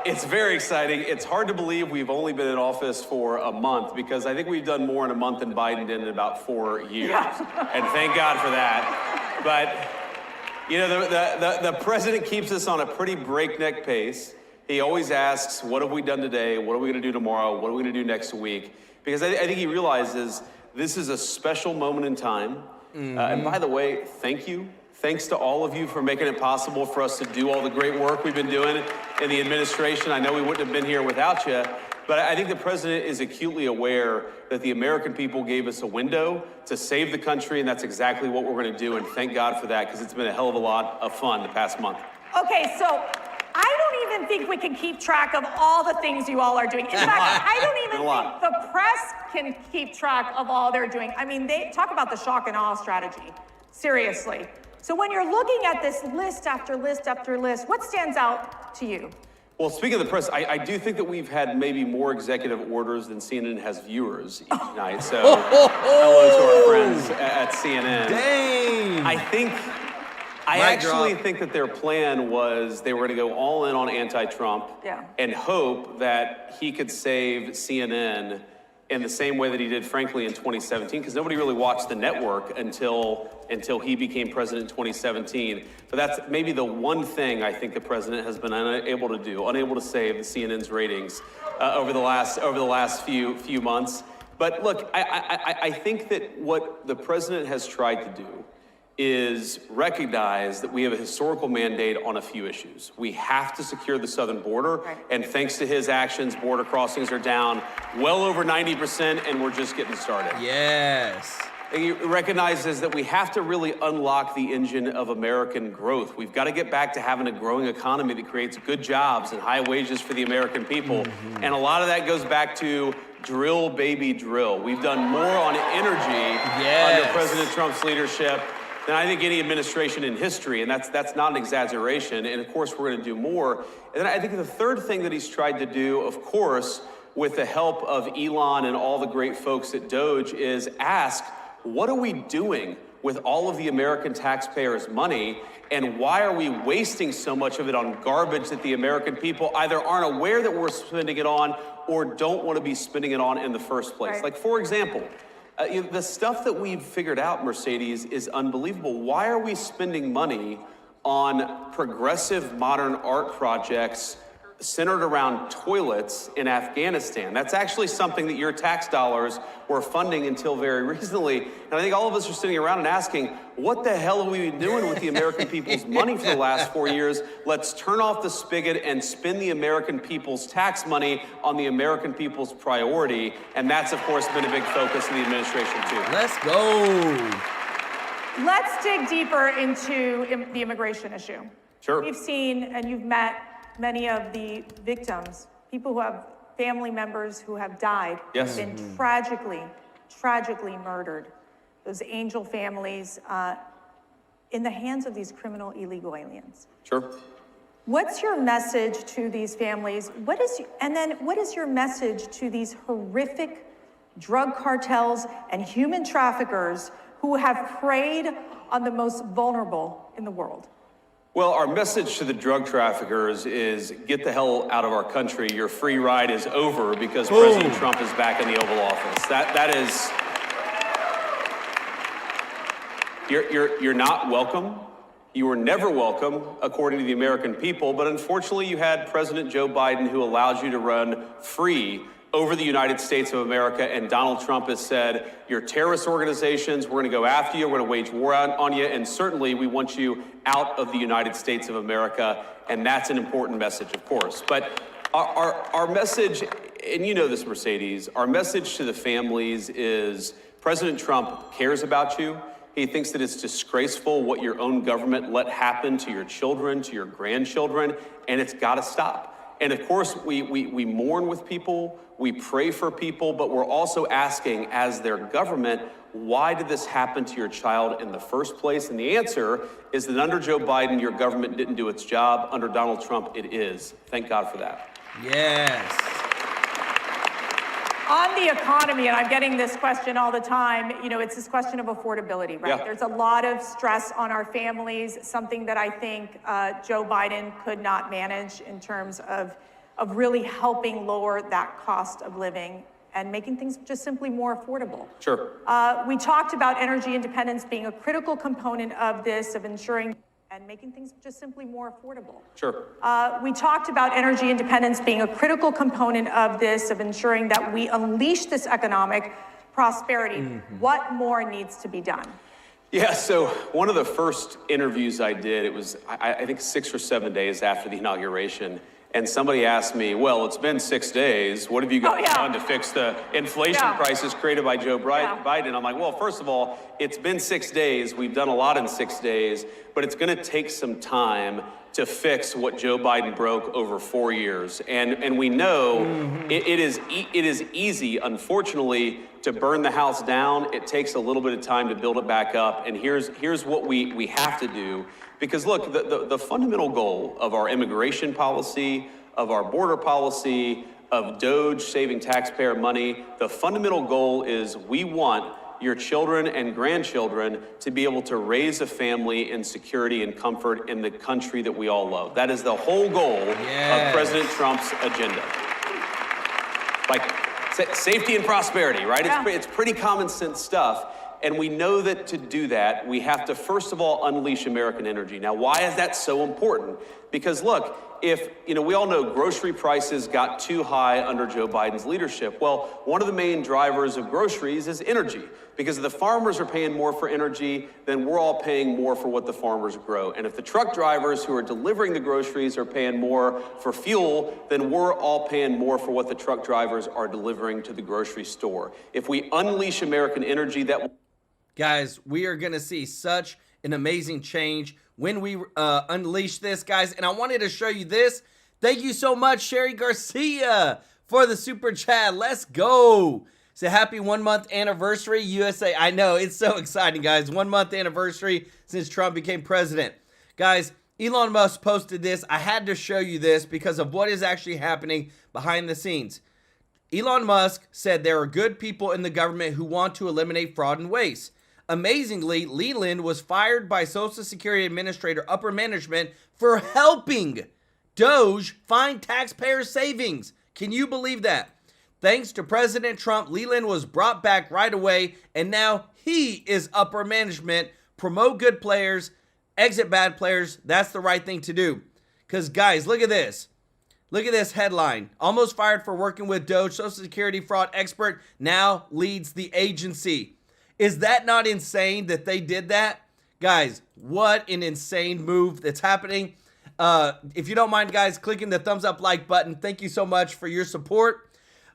It's very exciting. It's hard to believe we've only been in office for a month, because I think we've done more in a month than Biden did in about 4 years. Yeah. And thank God for that. But you know, the president keeps us on a pretty breakneck pace. He always asks, what have we done today? What are we going to do tomorrow? What are we going to do next week? Because I think he realizes this is a special moment in time. And by the way, thank you. Thanks to all of you for making it possible for us to do all the great work we've been doing in the administration. I know we wouldn't have been here without you. But I think the president is acutely aware that the American people gave us a window to save the country, and that's exactly what we're going to do. And thank God for that, because it's been a hell of a lot of fun the past month. Okay, so I don't even think we can keep track of all the things you all are doing. In fact, I don't even think the press can keep track of all they're doing. I mean, they talk about the shock and awe strategy. Seriously. So when you're looking at this list after list after list, what stands out to you? Well, speaking of the press, I do think that we've had maybe more executive orders than CNN has viewers each night. So hello to our friends at CNN. Dang! I actually think that their plan was they were going to go all in on anti-Trump and hope that he could save CNN in the same way that he did, frankly, in 2017, because nobody really watched the network until he became president in 2017. But that's maybe the one thing I think the president has been unable to save the CNN's ratings over the last few months. But look, I think that what the president has tried to do is recognize that we have a historical mandate on a few issues. We have to secure the southern border, and thanks to his actions, border crossings are down well over 90%, and we're just getting started. Yes. He recognizes that we have to really unlock the engine of American growth. We've got to get back to having a growing economy that creates good jobs and high wages for the American people. And a lot of that goes back to drill, baby, drill. We've done more on energy under President Trump's leadership than I think any administration in history, and that's not an exaggeration. And of course, we're going to do more. And then I think the third thing that he's tried to do, of course, with the help of Elon and all the great folks at Doge, is ask, what are we doing with all of the American taxpayers' money, and why are we wasting so much of it on garbage that the American people either aren't aware that we're spending it on or don't want to be spending it on in the first place? Right. Like, for example, the stuff that we've figured out, Mercedes, is unbelievable. Why are we spending money on progressive modern art projects centered around toilets in Afghanistan? That's actually something that your tax dollars were funding until very recently. And I think all of us are sitting around and asking, what the hell have we been doing with the American people's money for the last 4 years? Let's turn off the spigot and spend the American people's tax money on the American people's priority. And that's, of course, been a big focus of the administration, too. Let's go. Let's dig deeper into the immigration issue. Sure. We've seen, and you've met many of the victims, people who have family members who have died, Yes. been tragically murdered. Those angel families in the hands of these criminal illegal aliens. Sure. What's your message to these families? What is your message to these horrific drug cartels and human traffickers who have preyed on the most vulnerable in the world? Well, our message to the drug traffickers is get the hell out of our country. Your free ride is over because President Trump is back in the Oval Office. That is, you're not welcome. You were never welcome, according to the American people. But unfortunately, you had President Joe Biden, who allows you to run free over the United States of America, and Donald Trump has said, you're terrorist organizations, we're gonna go after you, we're gonna wage war on you, and certainly we want you out of the United States of America, and that's an important message, of course. But our message, and you know this, Mercedes, our message to the families is President Trump cares about you. He thinks that it's disgraceful what your own government let happen to your children, to your grandchildren, and it's gotta stop. And of course, we mourn with people, we pray for people, but we're also asking, as their government, why did this happen to your child in the first place? And the answer is that under Joe Biden, your government didn't do its job. Under Donald Trump, it is. Thank God for that. Yes. On the economy, and I'm getting this question all the time, you know, it's this question of affordability, right? Yeah. There's a lot of stress on our families, something that I think Joe Biden could not manage in terms of really helping lower that cost of living and making things just simply more affordable. Sure. We talked about energy independence being a critical component of this, of ensuring and making things just simply more affordable. Sure. We talked about energy independence being a critical component of this, of ensuring that we unleash this economic prosperity. What more needs to be done? Yeah, so one of the first interviews I did, it was, I think 6 or 7 days after the inauguration, and somebody asked me, well, it's been 6 days. What have you got done to fix the inflation crisis created by Joe Biden? I'm like, well, first of all, it's been 6 days. We've done a lot in 6 days, but it's going to take some time to fix what Joe Biden broke over 4 years. And we know it is easy, unfortunately, to burn the house down. It takes a little bit of time to build it back up. And here's what we have to do. Because look, the fundamental goal of our immigration policy, of our border policy, of Doge saving taxpayer money, the fundamental goal is we want your children and grandchildren to be able to raise a family in security and comfort in the country that we all love. That is the whole goal of President Trump's agenda. Like safety and prosperity, right? It's pretty common sense stuff. And we know that to do that, we have to, first of all, unleash American energy. Now, why is that so important? Because look, if, we all know grocery prices got too high under Joe Biden's leadership. Well, one of the main drivers of groceries is energy. Because if the farmers are paying more for energy, then we're all paying more for what the farmers grow. And if the truck drivers who are delivering the groceries are paying more for fuel, then we're all paying more for what the truck drivers are delivering to the grocery store. If we unleash American energy, that will... Guys, we are going to see such an amazing change when we unleash this, guys. And I wanted to show you this. Thank you so much, Sherry Garcia, for the super chat. Let's go. It's a happy 1 month anniversary, USA. I know, it's so exciting, guys. 1 month anniversary since Trump became president. Guys, Elon Musk posted this. I had to show you this because of what is actually happening behind the scenes. Elon Musk said there are good people in the government who want to eliminate fraud and waste. Amazingly, Leland was fired by Social Security Administrator upper management for helping Doge find taxpayer savings. Can you believe that? Thanks to President Trump, Leland was brought back right away, and now he is upper management. Promote good players, exit bad players. That's the right thing to do. Because, guys, look at this. Look at this headline. Almost fired for working with Doge. Social Security fraud expert now leads the agency. Is that not insane that they did that? Guys, what an insane move that's happening. If you don't mind, guys, clicking the thumbs up like button. Thank you so much for your support.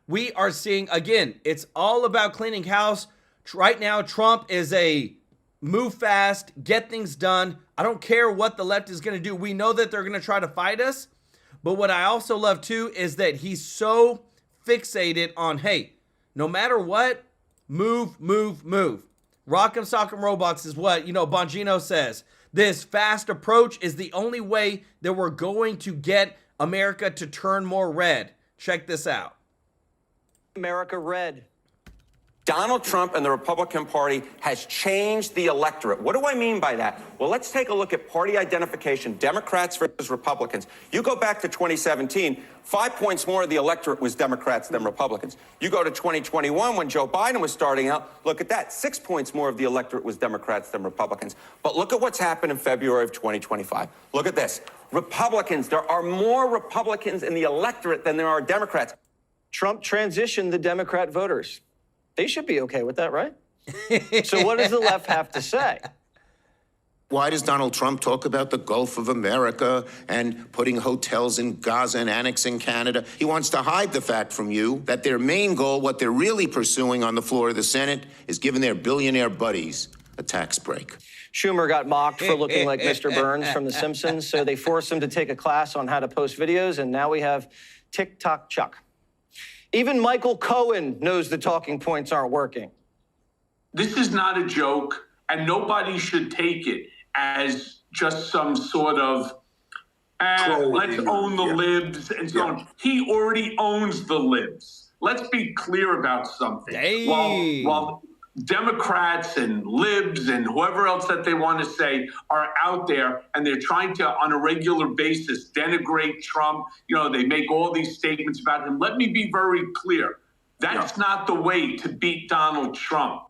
We are seeing, again, it's all about cleaning house. Right now, Trump is a move fast, get things done. I don't care what the left is going to do. We know that they're going to try to fight us. But what I also love, too, is that he's so fixated on, hey, no matter what, move, move, move. Rock'em sock'em robots is what, Bongino says. This fast approach is the only way that we're going to get America to turn more red. Check this out. America red. Donald Trump and the Republican Party has changed the electorate. What do I mean by that? Well, let's take a look at party identification, Democrats versus Republicans. You go back to 2017, 5 points more of the electorate was Democrats than Republicans. You go to 2021, when Joe Biden was starting out, look at that, 6 points more of the electorate was Democrats than Republicans. But look at what's happened in February of 2025. Look at this. Republicans, there are more Republicans in the electorate than there are Democrats. Trump transitioned the Democrat voters. They should be okay with that, right? So what does the left have to say? Why does Donald Trump talk about the Gulf of America and putting hotels in Gaza and annexing Canada? He wants to hide the fact from you that their main goal, what they're really pursuing on the floor of the Senate, is giving their billionaire buddies a tax break. Schumer got mocked for looking like Mr. Burns from The Simpsons, so they forced him to take a class on how to post videos, and now we have TikTok Chuck. Even Michael Cohen knows the talking points aren't working. This is not a joke, and nobody should take it as just some sort of, let's own the libs and so on. He already owns the libs. Let's be clear about something. While Democrats and libs and whoever else that they want to say are out there and they're trying to, on a regular basis, denigrate Trump. They make all these statements about him. Let me be very clear. That's not the way to beat Donald Trump.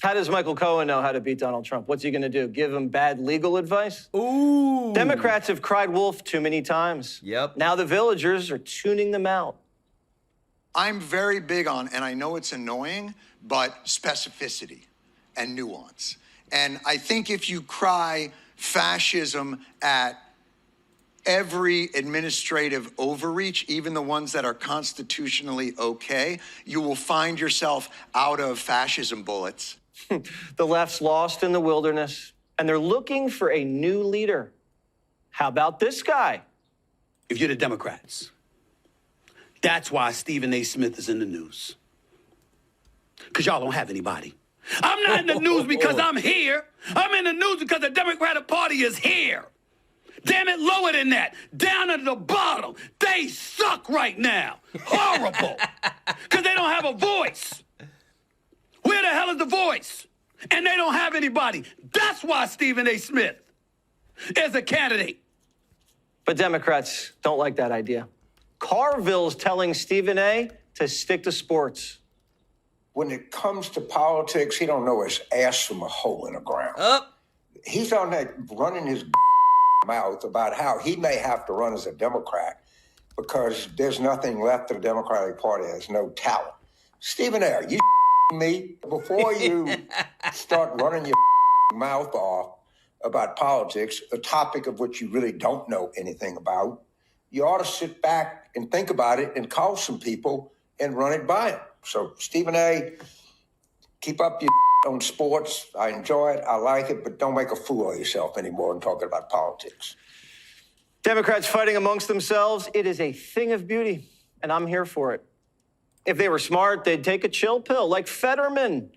How does Michael Cohen know how to beat Donald Trump? What's he going to do? Give him bad legal advice? Ooh. Democrats have cried wolf too many times. Yep. Now the villagers are tuning them out. I'm very big on, and I know it's annoying, but specificity and nuance. And I think if you cry fascism at every administrative overreach, even the ones that are constitutionally okay, you will find yourself out of fascism bullets. The left's lost in the wilderness, and they're looking for a new leader. How about this guy? If you're the Democrats, that's why Stephen A. Smith is in the news. Because y'all don't have anybody. I'm not in the news because I'm here. I'm in the news because the Democratic Party is here. Damn it, lower than that. Down at the bottom. They suck right now. Horrible. Because they don't have a voice. Where the hell is the voice? And they don't have anybody. That's why Stephen A. Smith is a candidate. But Democrats don't like that idea. Carville's telling Stephen A. to stick to sports. When it comes to politics, he don't know his ass from a hole in the ground. He's on that running his mouth about how he may have to run as a Democrat because there's nothing left of the Democratic Party. There's no talent. Stephen A., are you me? Before you start running your mouth off about politics, a topic of which you really don't know anything about, you ought to sit back and think about it and call some people and run it by them. So, Stephen A., keep up your on sports. I enjoy it. I like it. But don't make a fool of yourself anymore and talking about politics. Democrats fighting amongst themselves, it is a thing of beauty, and I'm here for it. If they were smart, they'd take a chill pill, like Fetterman,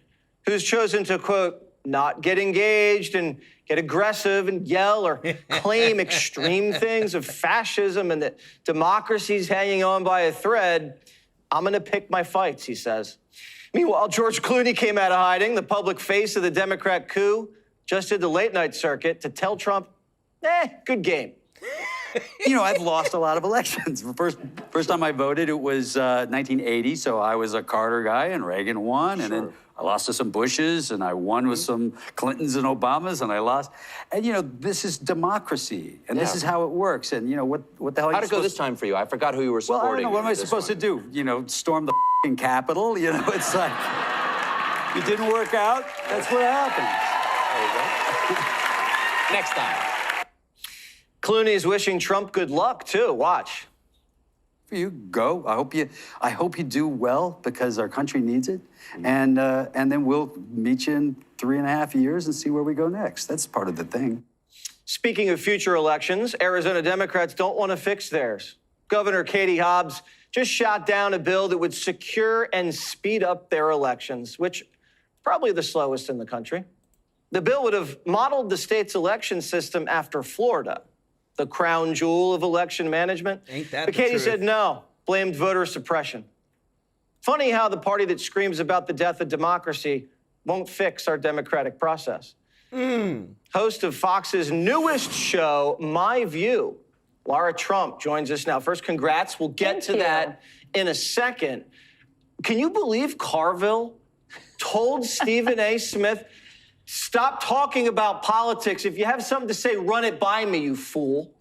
who's chosen to, quote, not get engaged and get aggressive and yell or claim extreme things of fascism and that democracy's hanging on by a thread. I'm going to pick my fights, he says. Meanwhile, George Clooney came out of hiding. The public face of the Democrat coup just did the late-night circuit to tell Trump, good game. You know, I've lost a lot of elections. First time I voted, it was 1980, so I was a Carter guy, and Reagan won, and then I lost to some Bushes, and I won with some Clintons and Obamas, and I lost. And, you know, this is democracy, and this is how it works. And, you know, what the hell How'd it go this time for you? I forgot who you were supporting. Well, I don't know. What am I supposed to do? You know, storm the f***ing Capitol? You know, it's like, it didn't work out. That's what happens. There you go. Next time. Clooney's wishing Trump good luck, too. Watch. You go. I hope you do well because our country needs it. And then we'll meet you in 3.5 years and see where we go next. That's part of the thing. Speaking of future elections, Arizona Democrats don't want to fix theirs. Governor Katie Hobbs just shot down a bill that would secure and speed up their elections, which is probably the slowest in the country. The bill would have modeled the state's election system after Florida, the crown jewel of election management. Ain't that but the Katie truth? said no, blamed voter suppression. Funny how the party that screams about the death of democracy won't fix our democratic process. Host of Fox's newest show, My View, Lara Trump joins us now. First, congrats. We'll get to that in a second. Can you believe Carville told Stephen A. Smith, stop talking about politics. If you have something to say, run it by me, you fool.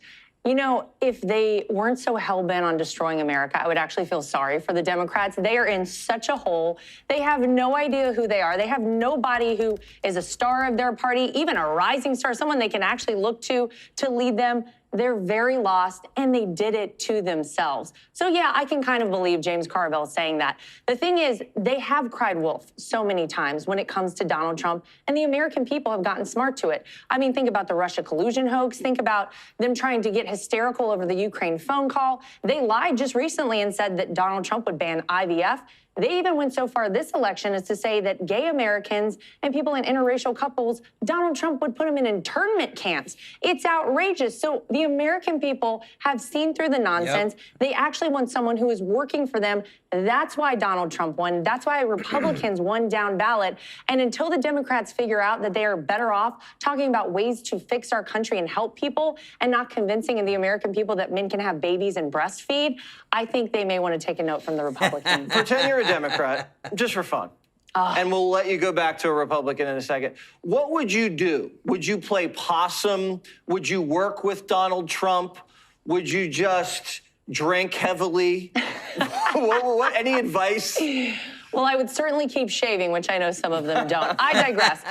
You know, if they weren't so hell-bent on destroying America, I would actually feel sorry for the Democrats. They are in such a hole. They have no idea who they are. They have nobody who is a star of their party, even a rising star, someone they can actually look to lead them. They're very lost, and they did it to themselves. So, yeah, I can kind of believe James Carville saying that. The thing is, they have cried wolf so many times when it comes to Donald Trump, and the American people have gotten smart to it. I mean, think about the Russia collusion hoax. Think about them trying to get hysterical over the Ukraine phone call. They lied just recently and said that Donald Trump would ban IVF. They even went so far this election as to say that gay Americans and people in interracial couples, Donald Trump would put them in internment camps. It's outrageous. So the American people have seen through the nonsense. They actually want someone who is working for them. That's why Donald Trump won. That's why Republicans won down ballot. And until the Democrats figure out that they are better off talking about ways to fix our country and help people and not convincing the American people that men can have babies and breastfeed, I think they may want to take a note from the Republicans. Pretend you're a Democrat, just for fun. And we'll let you go back to a Republican in a second. What would you do? Would you play possum? Would you work with Donald Trump? Would you just drink heavily? Any advice? Well, I would certainly keep shaving, which I know some of them don't. I digress.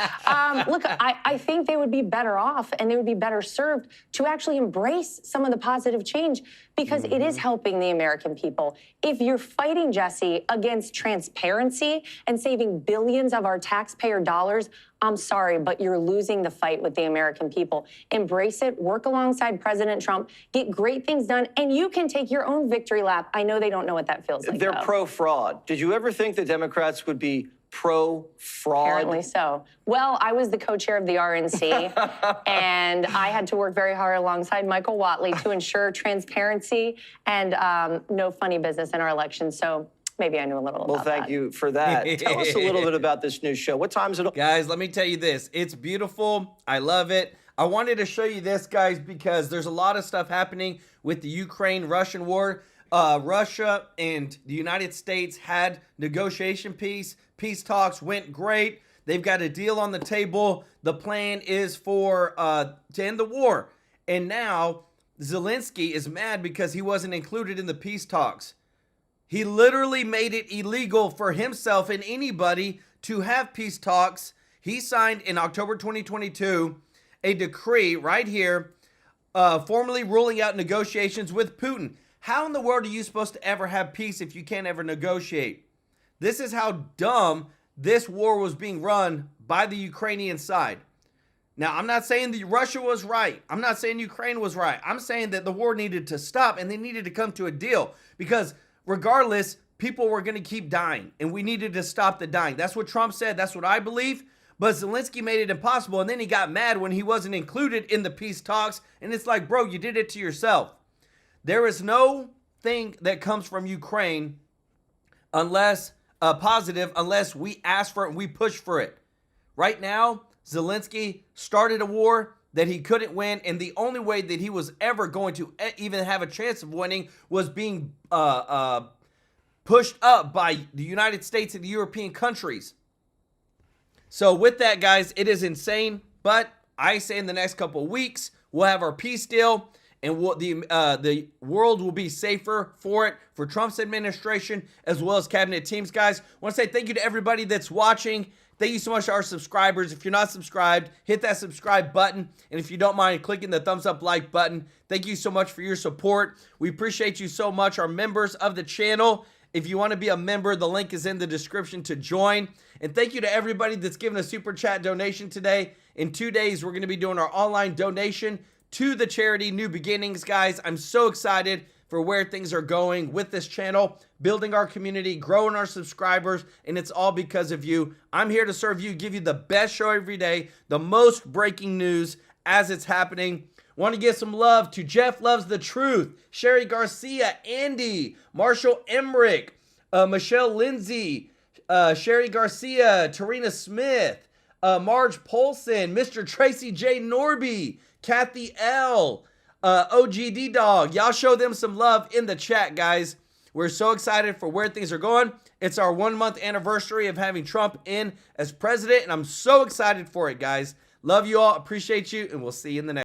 Look, I think they would be better off and they would be better served to actually embrace some of the positive change because it is helping the American people. If you're fighting, Jesse, against transparency and saving billions of our taxpayer dollars, I'm sorry, but you're losing the fight with the American people. Embrace it, work alongside President Trump, get great things done, and you can take your own victory lap. I know they don't know what that feels like. They're though. Pro-fraud. Did you ever think the Democrats would be pro-fraud? Apparently so. Well, I was the co-chair of the RNC, and I had to work very hard alongside Michael Whatley to ensure transparency and no funny business in our election. So maybe I knew a little about that. Well, thank you for that. Tell us a little bit about this new show. What time is it? Guys, let me tell you this. It's beautiful. I love it. I wanted to show you this, guys, because there's a lot of stuff happening with the Ukraine-Russian war. Russia and the United States had negotiation peace. Peace talks went great. They've got a deal on the table. The plan is for to end the war. And now Zelensky is mad because he wasn't included in the peace talks. He literally made it illegal for himself and anybody to have peace talks. He signed in October 2022 a decree right here formally ruling out negotiations with Putin. How in the world are you supposed to ever have peace if you can't ever negotiate? This is how dumb this war was being run by the Ukrainian side. Now, I'm not saying that Russia was right. I'm not saying Ukraine was right. I'm saying that the war needed to stop and they needed to come to a deal because regardless, people were going to keep dying, and we needed to stop the dying. That's what Trump said. That's what I believe. But Zelensky made it impossible, and then he got mad when he wasn't included in the peace talks. And it's like, bro, you did it to yourself. There is no thing that comes from Ukraine unless positive, unless we ask for it and we push for it. Right now, Zelensky started a war that he couldn't win, and the only way that he was ever going to even have a chance of winning was being pushed up by the United States and the European countries. So with that, guys, it is insane. But I say in the next couple of weeks, we'll have our peace deal, and the world will be safer for it, for Trump's administration, as well as cabinet teams, guys. I want to say thank you to everybody that's watching. Thank you so much to our subscribers. If you're not subscribed, hit that subscribe button. And if you don't mind clicking the thumbs up like button, thank you so much for your support. We appreciate you so much, our members of the channel. If you want to be a member, the link is in the description to join. And thank you to everybody that's given a super chat donation today. In 2 days, we're going to be doing our online donation to the charity New Beginnings, guys. I'm so excited for where things are going with this channel, building our community, growing our subscribers, and it's all because of you. I'm here to serve you, give you the best show every day, the most breaking news as it's happening. Want to give some love to Jeff Loves the Truth, Sherry Garcia, Andy, Marshall Emmerich, Michelle Lindsay, Sherry Garcia, Tarina Smith, Marge Polson, Mr. Tracy J. Norby, Kathy L., OGD Dog. Y'all show them some love in the chat, guys. We're so excited for where things are going. It's our 1 month anniversary of having Trump in as president, and I'm so excited for it, guys. Love you all, appreciate you, and we'll see you in the next